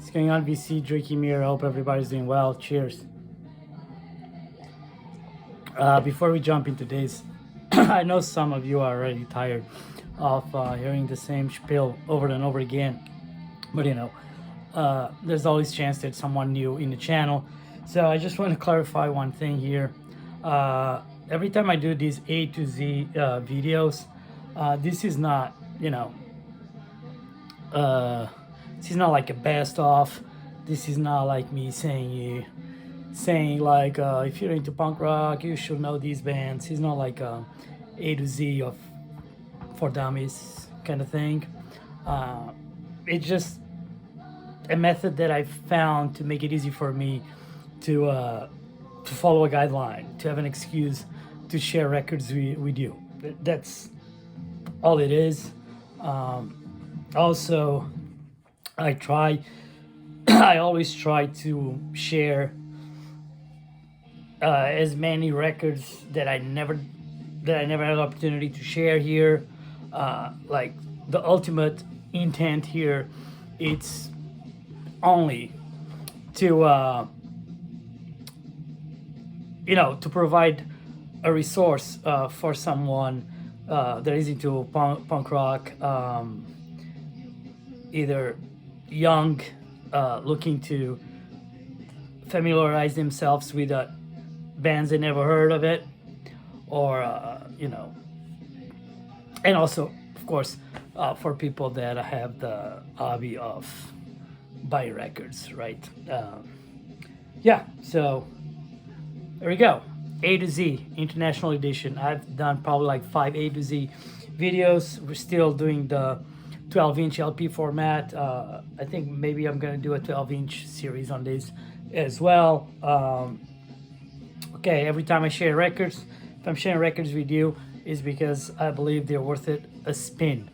What's going on, VC? Drinking beer. I hope everybody's doing well. Cheers. Before we jump into this, I know some of you are already tired of hearing the same spiel over and over again, but there's always chance that someone new in the channel. So I just want to clarify one thing here. Every time I do these A to Z videos, this is not, this is not like a best of. This is not like me saying like if you're into punk rock, you should know these bands. It's not like a to Z of for dummies kind of thing. It's just a method that I found to make it easy for me to follow a guideline, to have an excuse to share records with you. That's all it is. Also, I always try to share as many records that I never had the opportunity to share here. Like the ultimate intent here, it's only to to provide a resource for someone that is into punk rock, either young, looking to familiarize themselves with bands they never heard of it, or and also, of course, for people that have the hobby of buying records, right? Yeah, so there we go. A to Z International Edition. I've done probably like 5 A to Z videos. We're still doing the 12-inch LP format. I think maybe I'm gonna do a 12-inch series on this as well. Okay, every time I share records, if I'm sharing records with you, is because I believe they're worth it a spin.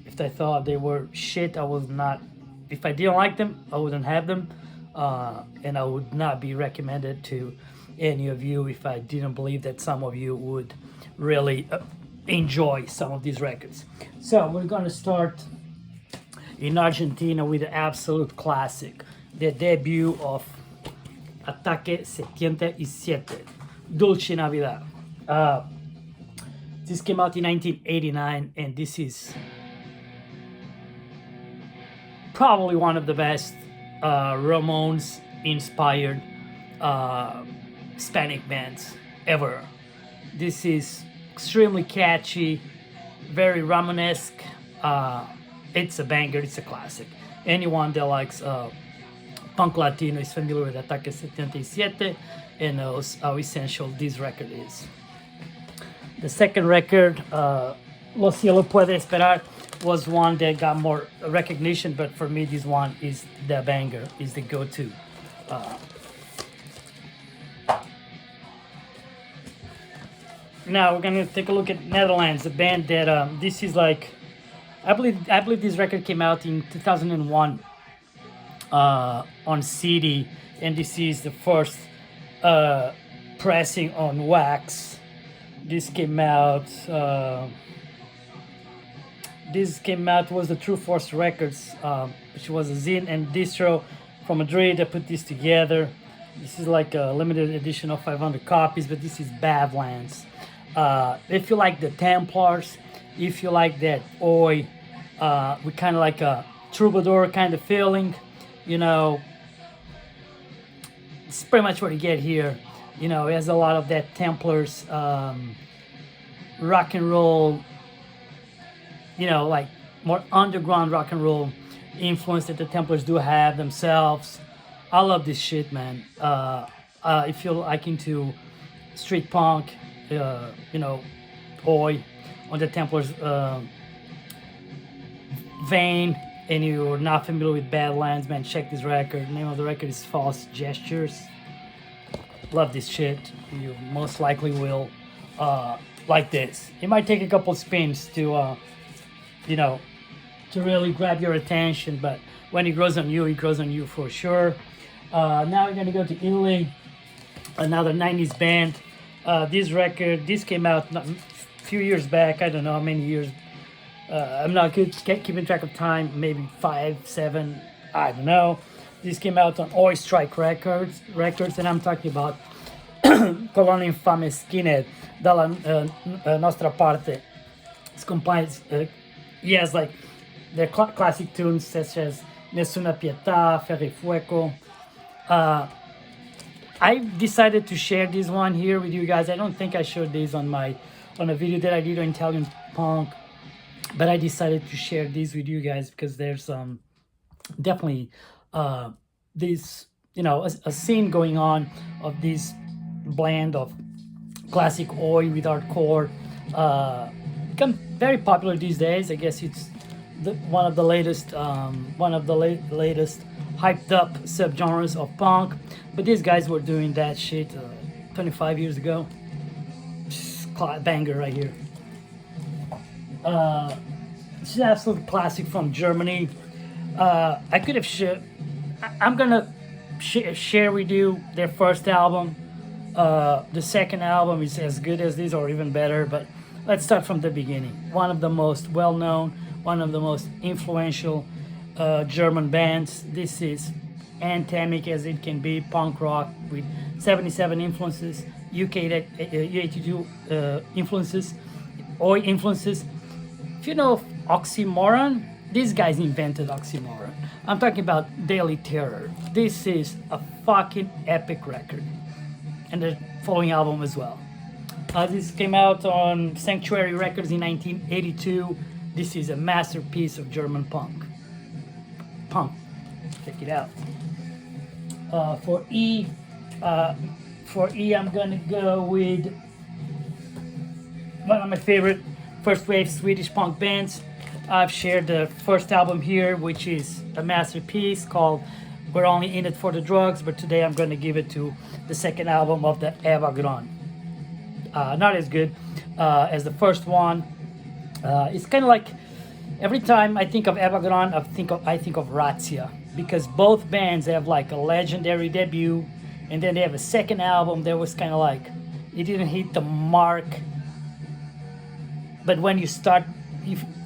If I thought they were shit, I would not. If I didn't like them, I wouldn't have them, and I would not be recommended to any of you if I didn't believe that some of you would really enjoy some of these records. So we're gonna start in Argentina with the absolute classic, the debut of Ataque 77, Dulce Navidad. This came out in 1989, and this is probably one of the best Ramones inspired Hispanic bands ever. This is extremely catchy, very Ramonesque. It's a banger, it's a classic. Anyone that likes punk Latino is familiar with Ataque 77 and knows how essential this record is. The second record, Lo Cielo Puede Esperar, was one that got more recognition, but for me this one is the banger, is the go-to. Now we're gonna take a look at Netherlands, a band that this is like, I believe this record came out in 2001 on CD, and this is the first pressing on wax. This came out was the True Force Records, which was a zine and distro from Madrid that put this together. This is like a limited edition of 500 copies, but this is Badlands. If you like the Templars, if you like that Oi, with kind of like a troubadour kind of feeling, it's pretty much what you get here. It has a lot of that Templars rock and roll, like more underground rock and roll influence that the Templars do have themselves. I love this shit, man. If you're like into street punk, Oi, on the Templars vein, and you're not familiar with Badlands, man, check this record. The name of the record is False Gestures. Love this shit. You most likely will like this. It might take a couple spins to really grab your attention, but when it grows on you for sure. Now we're gonna go to Italy, another 90s band. This came out a few years back. I don't know how many years. I'm not good keeping track of time. Maybe 5, 7, I don't know. This came out on Oi Strike Records, and I'm talking about Colônia Infame Skinhead, dalla nostra parte. It's compiled, he has like their classic tunes such as Nessuna Pietà, Ferro e Fuoco. I decided to share this one here with you guys. I don't think I showed this on a video that I did on Italian punk, but I decided to share this with you guys because there's definitely this, a scene going on of this blend of classic oi with hardcore. Become very popular these days. I guess it's one of the latest hyped up subgenres of punk. But these guys were doing that shit 25 years ago. Banger right here. It's an absolute classic from Germany. I could have I'm gonna share with you their first album. The second album is as good as this or even better, but let's start from the beginning. One of the most well-known, one of the most influential German bands. This is anthemic as it can be, punk rock with 77 influences, UK 82 influences, oi influences. If you know oxymoron, these guys invented oxymoron. I'm talking about Daily Terror. This is a fucking epic record. And the following album as well. This came out on Sanctuary Records in 1982. This is a masterpiece of German punk. Check it out. For E, I'm gonna go with one of my favorite first wave Swedish punk bands. I've shared the first album here, which is a masterpiece called We're Only In It For The Drugs, but today I'm gonna give it to the second album of the Eva Grön. Not as good as the first one. It's kind of like every time I think of Eva Grön, I think of Razzia, because both bands have like a legendary debut, and then they have a second album that was kind of like it didn't hit the mark. But when you start,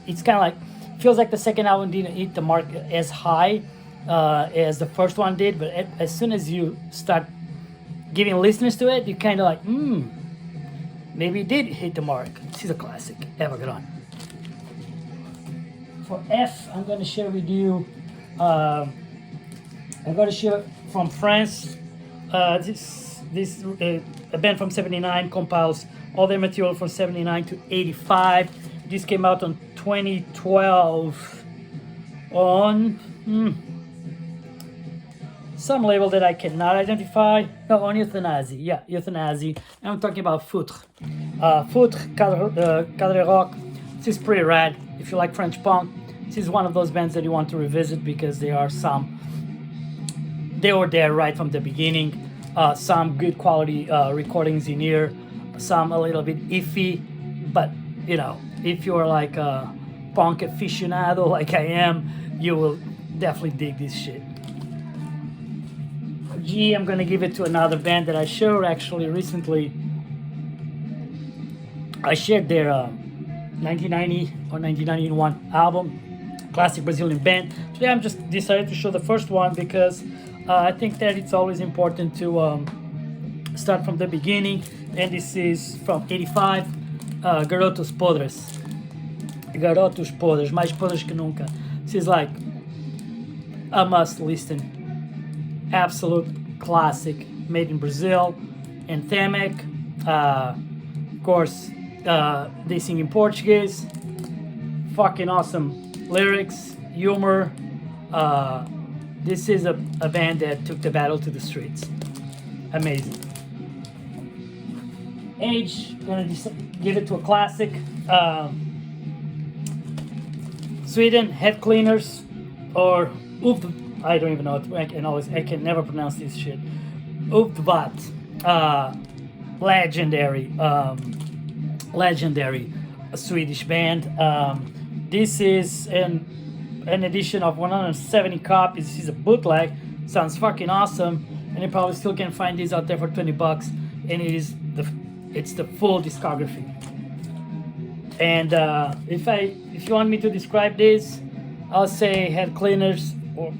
it's kind of like feels like the second album didn't hit the mark as high as the first one did. But as soon as you start giving listeners to it, you kind of like, maybe it did hit the mark. This is a classic, Eva Grön. For F, I'm going to share with you, I'm going to share from France. This a band from 79 compiles all their material from 79 to 85. This came out on 2012 on some label that I cannot identify. No, on Euthanasie. Yeah, Euthanasie. And I'm talking about Foutre. Foutre, Cadre Rock. This is pretty rad. If you like French punk, this is one of those bands that you want to revisit because they were there right from the beginning. Some good quality recordings in here, some a little bit iffy, but if you're like a punk aficionado like I am, you will definitely dig this shit. G, I'm gonna give it to another band that I showed actually recently. I shared their 1990 or 1991 album, classic Brazilian band. Today I'm just decided to show the first one because I think that it's always important to start from the beginning, and this is from 85, Garotos Podres. Garotos Podres, mais podres que nunca. This is like a must listen. Absolute classic, made in Brazil, anthemic. Of course, they sing in Portuguese. Fucking awesome lyrics, humor. This is a band that took the battle to the streets. Amazing. Age, gonna give it to a classic. Sweden, Head Cleaners, or I don't even know. I can never pronounce this shit. Uppvat, legendary Swedish band. This is an edition of 170 copies. This is a bootleg. Sounds fucking awesome, and you probably still can find these out there for $20. And it's the full discography. And if you want me to describe this, I'll say Head Cleaners, or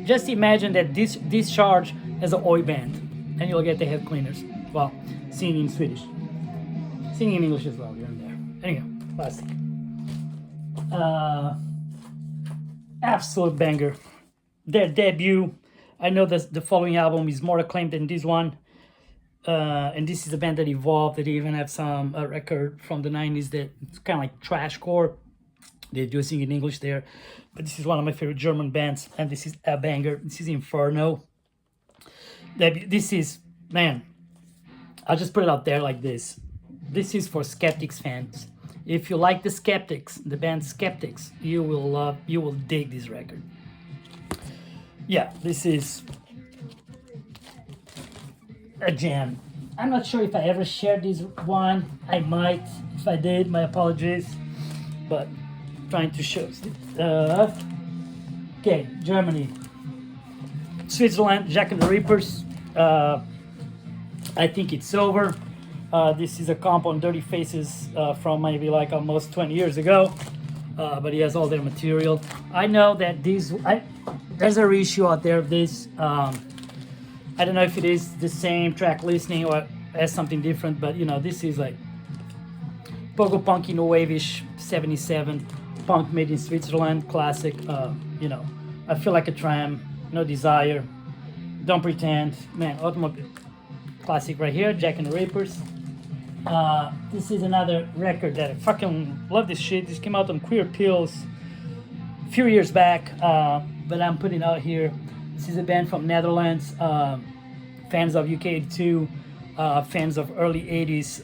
just imagine that this discharge as an oi band, and you'll get the head cleaners. Well, singing in Swedish, singing in English as well here and there. Anyhow, classic. Absolute banger. Their debut. I know that the following album is more acclaimed than this one. And this is a band that evolved. They even have some record from the 90s that it's kind of like trashcore. They do sing in English there. But this is one of my favorite German bands. And this is a banger. This is Inferno. This is, man, I'll just put it out there like this. This is for Skeptics fans. If you like the Skeptics, the band Skeptics, you will dig this record. Yeah, this is a jam. I'm not sure if I ever shared this one. I might. If I did, my apologies. But trying to show. Okay, Germany. Switzerland, Jack and the Reapers. I think it's over. This is a comp on Dirty Faces from maybe like almost 20 years ago. But he has all their material. I know that there's a reissue out there of this. I don't know if it is the same track listing or has something different, but you know, this is like pogo punky, no wave-ish, 77 punk made in Switzerland, classic. You know, I Feel Like a Tram, No Desire, Don't Pretend, man, automobile classic right here, Jack and the Reapers. This is another record that I fucking love this shit. This came out on Queer Pills a few years back, but I'm putting out here. This is a band from Netherlands, fans of UK82, fans of early 80s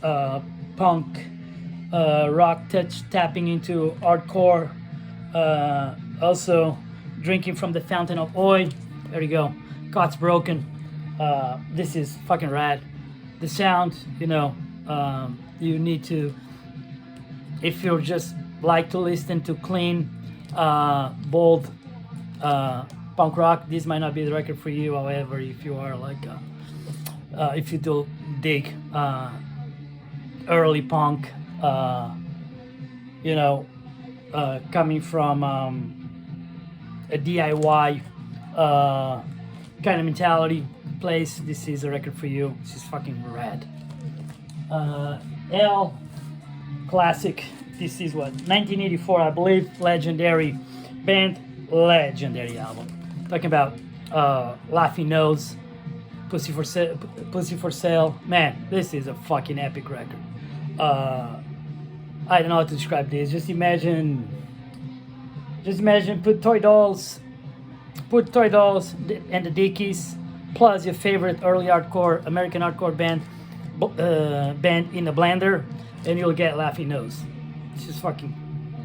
punk, rock tapping into hardcore, also drinking from the fountain of Oi. There you go, God's Broken. This is fucking rad. The sound, you know, you need to, if you're just like to listen to clean, bold punk rock, this might not be the record for you. However, if you are like if you do dig early punk, you know, coming from a DIY kind of mentality place, this is a record for you. This is fucking rad. L classic. This is what, 1984, I believe. Legendary band, legendary album. Talking about Laughing Nose, Pussy for Sale. Man, this is a fucking epic record. I don't know how to describe this. Just imagine put toy dolls and the Dickies plus your favorite early hardcore American hardcore band in a blender, and you'll get Laughing Nose. It's just fucking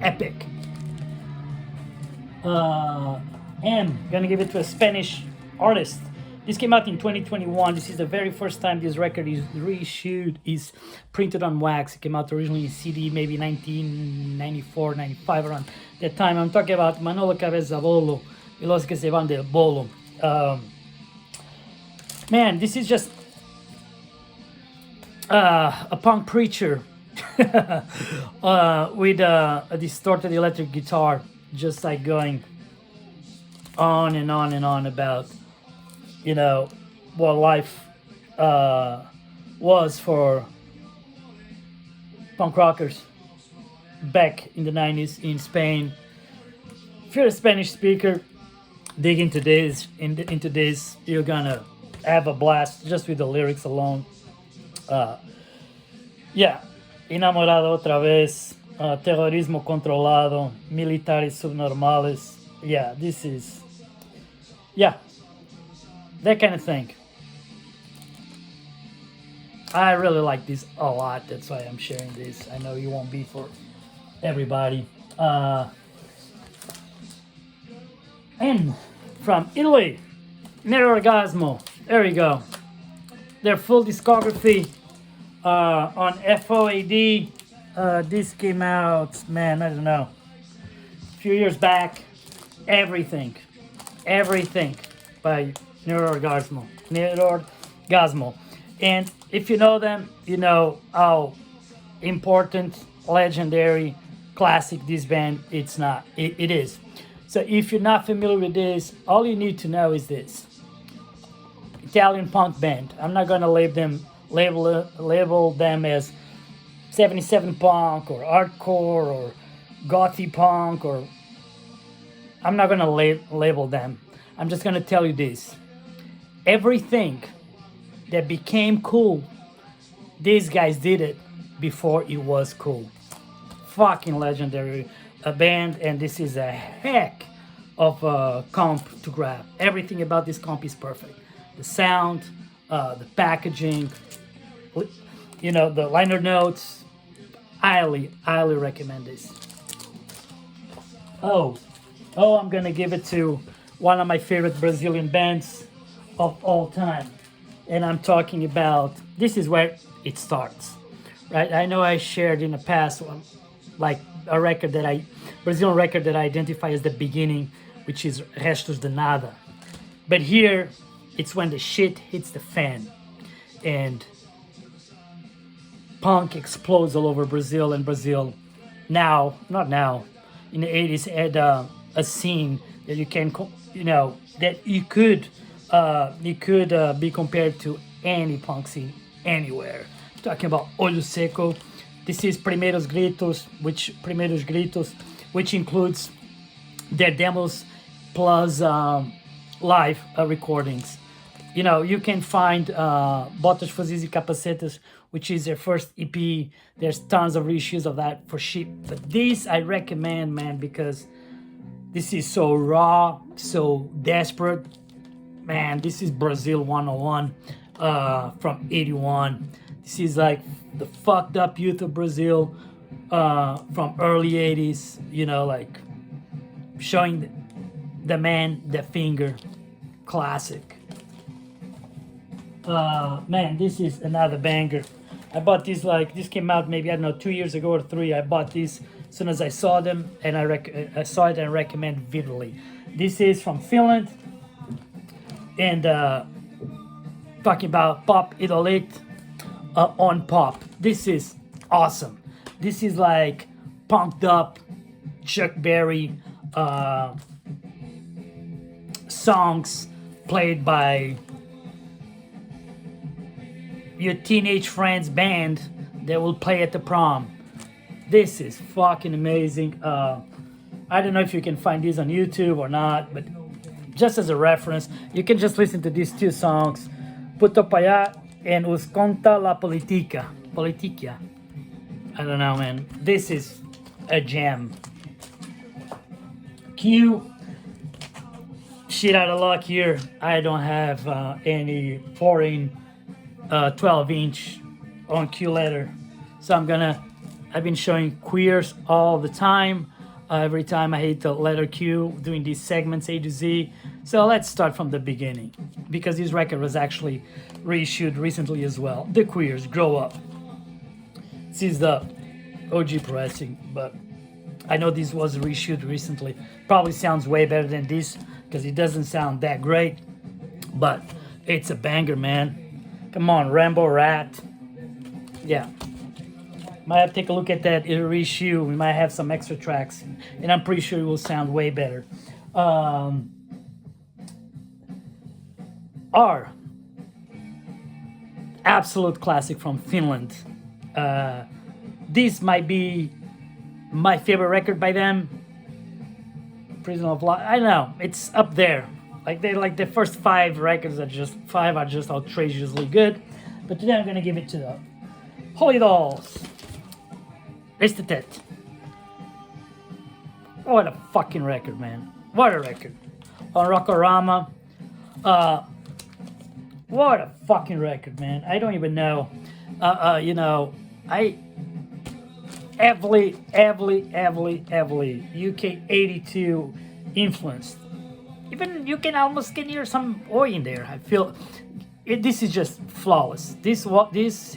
epic. Gonna give it to a Spanish artist. This came out in 2021. This is the very first time this record is reissued, is printed on wax. It came out originally in CD, maybe 1994, 95, around that time. I'm talking about Manolo Cabeza Bolo y Los Que Se Van del Bolo. Man, this is just a punk preacher with a distorted electric guitar, just like going on and on and on about, you know, what life was for punk rockers back in the 90s in Spain. If you're a Spanish speaker, dig into this. Into this, you're gonna have a blast just with the lyrics alone. Yeah, Enamorado otra vez, Terrorismo controlado, Militares subnormales. Yeah, this is, yeah, that kind of thing. I really like this a lot. That's why I'm sharing this. I know you won't be for everybody. And from Italy, Nerorgasmo. There you go. Their full discography on FOAD. This came out, man, I don't know, a few years back. Everything by Nerorgasmo. And if you know them, you know how important, legendary, classic this band it is. So if you're not familiar with this, all you need to know is this: Italian punk band. I'm not gonna label them as 77 punk or hardcore or gothy punk, or I'm not gonna label them. I'm just gonna tell you this: everything that became cool, these guys did it before it was cool. Fucking legendary band, and this is a heck of a comp to grab. Everything about this comp is perfect. The sound, the packaging, the liner notes. Highly recommend this. Oh, I'm gonna give it to one of my favorite Brazilian bands of all time, and I'm talking about. This is where it starts, right? I know I shared in the past one, like a Brazilian record that I identify as the beginning, which is Restos de Nada. But here, it's when the shit hits the fan, and punk explodes all over Brazil, and Brazil not now, in the 80s had a scene that you could be compared to any punk scene anywhere. Talking about Olho Seco. This is Primeiros Gritos, which includes their demos plus live recordings. You can find Botas, Fuzis e Capacetas, which is their first EP. There's tons of reissues of that for cheap. But this I recommend, man, because this is so raw, so desperate. Man, this is Brazil 101 from 81. This is like the fucked up youth of Brazil from early 80s, like showing the man the finger. Classic. Man, this is another banger. I bought these this came out maybe, I don't know, 2 years ago or 3. I bought these as soon as I saw them, and I saw it and recommend vividly. This is from Finland, and talking about Pop Idolite on Pop. This is awesome. This is like punked up Chuck Berry songs played by your teenage friend's band that will play at the prom. This is fucking amazing. I don't know if you can find these on YouTube or not, but just as a reference, you can just listen to these 2 songs, Puto Payá and Os Conta La Politica. I don't know, man. This is a gem. Q, shit out of luck here. I don't have any foreign 12-inch on Q letter, so I've been showing queers all the time. Every time I hit the letter Q, doing these segments A to Z. So let's start from the beginning, because this record was actually reissued recently as well. The Queers, Grow Up. This is the OG pressing, but I know this was reissued recently. Probably sounds way better than this, because it doesn't sound that great, but it's a banger, man. Come on, Rambo Rat. Yeah. Might have to take a look at that reissue. We might have some extra tracks, and I'm pretty sure it will sound way better. R. Absolute classic from Finland. This might be my favorite record by them. Prison of Life. I don't know. It's up there. The first 5 records are just outrageously good. But today I'm gonna give it to the Holy Dolls. Ristetet. What a fucking record, man. What a record. On Rockorama. What a fucking record, man. I don't even know. I heavily UK 82 influenced. Even you can almost hear some oi in there. I feel this is just flawless. This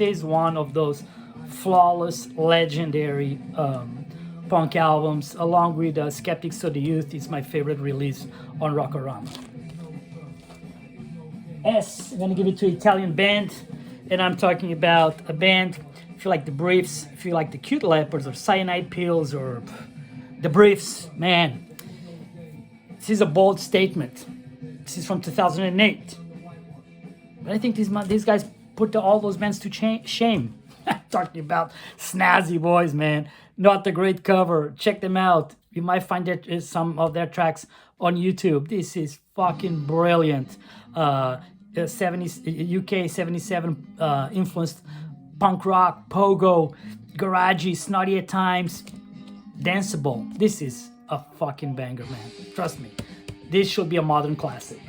is one of those flawless, legendary punk albums, along with Skeptics of the Youth. It's my favorite release on Rockorama. S, I'm gonna give it to Italian band, and I'm talking about a band. If you like the Briefs, if you like the Cute Leopards or Cyanide Pills or the Briefs, man, This is a bold statement. This is from 2008. But I think these guys put all those bands to shame. Talking about Snazzy Boys, man. Not the great cover. Check them out. You might find some of their tracks on YouTube. This is fucking brilliant. 70s UK 77 influenced punk rock, pogo, garagey, snotty at times, danceable. This is a fucking banger, man. Trust me. This should be a modern classic.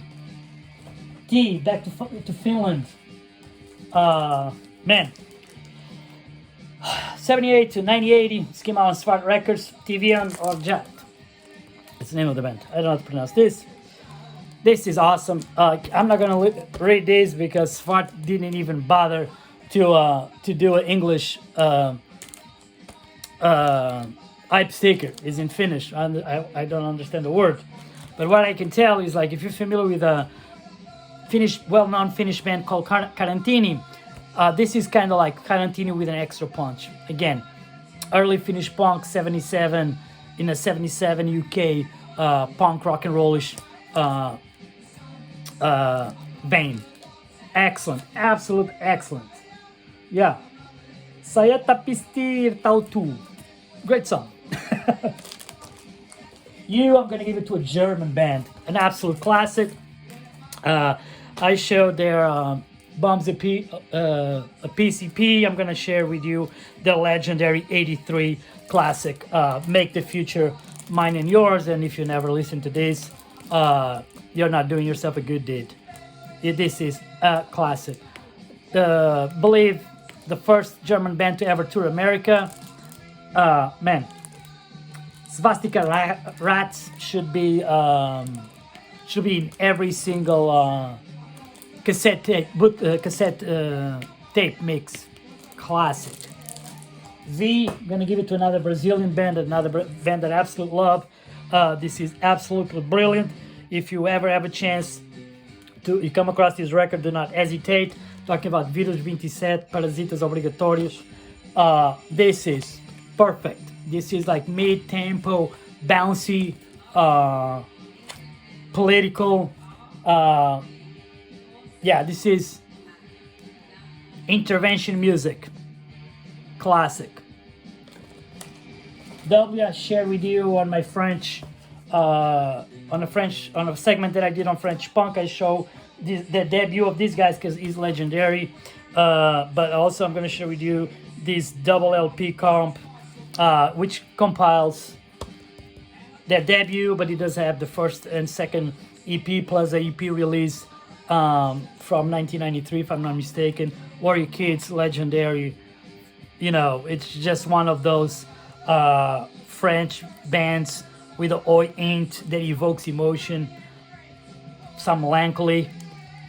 Back to Finland. Man. 78 to 9080, came out on Svart Records, TVN or Jet. It's the name of the band. I don't know how to pronounce this. This is awesome. I'm not gonna read this because Svart didn't even bother to do an English hype sticker. It's in Finnish. I don't understand the word, but what I can tell is like if you're familiar with a well-known Finnish band called Karantini. This is kind of like Karantini with an extra punch. Again, early Finnish punk, 77, in a 77 UK punk rock and rollish vein. Excellent, absolute excellent. Yeah. Sayata Pistir Tautu. Great song. I'm gonna give it to a German band, an absolute classic. I showed their Bombs a PCP. I'm gonna share with you the legendary 83 classic, Make the Future Mine and Yours. And if you never listen to this, you're not doing yourself a good deed. This is a classic. Believe the first German band to ever tour America. Man, Swastika Rats should be in every single cassette tape mix. Classic. I'm gonna give it to another Brazilian band, another band that I absolutely love. This is absolutely brilliant. If you ever have a chance to come across this record, do not hesitate. Talking about Vírus 27, Parasitas Obrigatórios. This is perfect. This is like mid-tempo, bouncy, political. This is intervention music. Classic. I share with you on my French, on a segment that I did on French punk. I show the debut of these guys because he's legendary. But also I'm going to share with you this double LP comp, which compiles their debut, but it does have the first and second EP plus a EP release from 1993, if I'm not mistaken. Warrior Kids, legendary. It's just one of those French bands with an oi int that evokes emotion, some melancholy.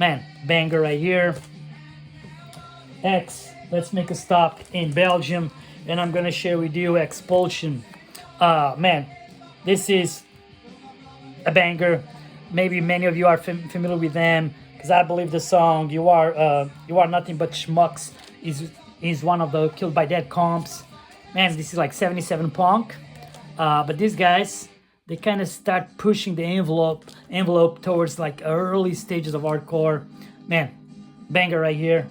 Man, banger right here. Let's make a stop in Belgium, and I'm gonna share with you Expulsion. Man, this is a banger. Maybe many of you are familiar with them, because I believe the song "You Are Nothing But Schmucks" is one of the Killed by Dead comps. Man, this is like 77 punk, but these guys, they kind of start pushing the envelope towards like early stages of hardcore. Man, banger right here.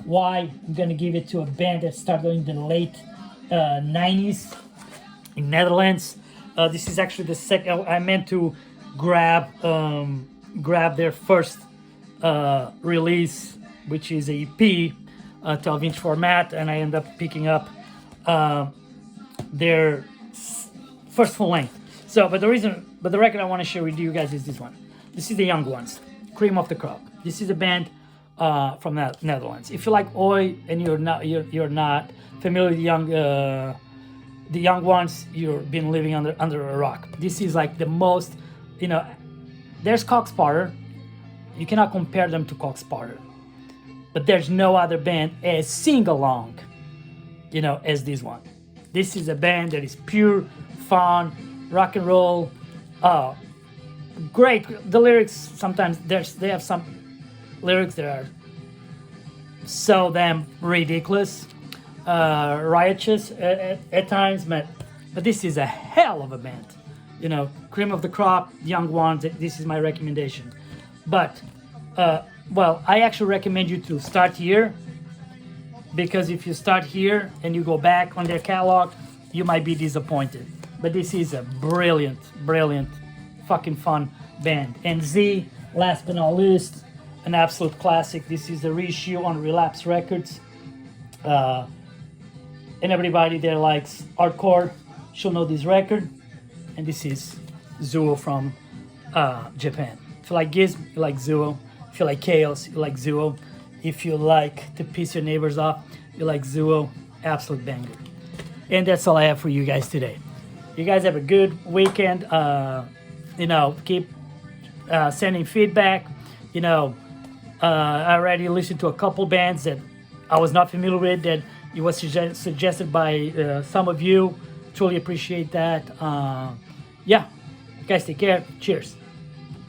Why? I'm gonna give it to a band that started in the late 90s in Netherlands. This is actually the second. I meant to grab their first release, which is a EP, 12-inch format, and I end up picking up their first full length. But the record I want to share with you guys is this one. This is the Young Ones, Cream of the Crop. This is a band from the Netherlands. If you like Oi and you're not familiar with the Young Ones, you've been living under a rock. This is like the most, there's Cocksparter. You cannot compare them to Cocksparter, but there's no other band as sing-along, as this one. This is a band that is pure fun, rock and roll. Great. The lyrics, sometimes they have some lyrics that are so damn ridiculous, riotous at times, but this is a hell of a band. you know, cream of the crop, young ones. This is my recommendation. But well, I actually recommend you to start here, because if you start here and you go back on their catalog, you might be disappointed. But this is a brilliant, brilliant, fucking fun band. And Z, last but not least, an absolute classic. This is the reissue on Relapse Records. And everybody there likes hardcore should know this record. And this is Zuo from Japan. If you like Gizm, you like Zuo. If you like Chaos, you like Zuo. If you like to piss your neighbors off, you like Zuo. Absolute banger. And that's all I have for you guys today. You guys have a good weekend. You know, keep sending feedback. You know, I already listened to a couple bands that I was not familiar with that it was suggested by some of you. Truly appreciate that. Yeah, you guys take care. Cheers.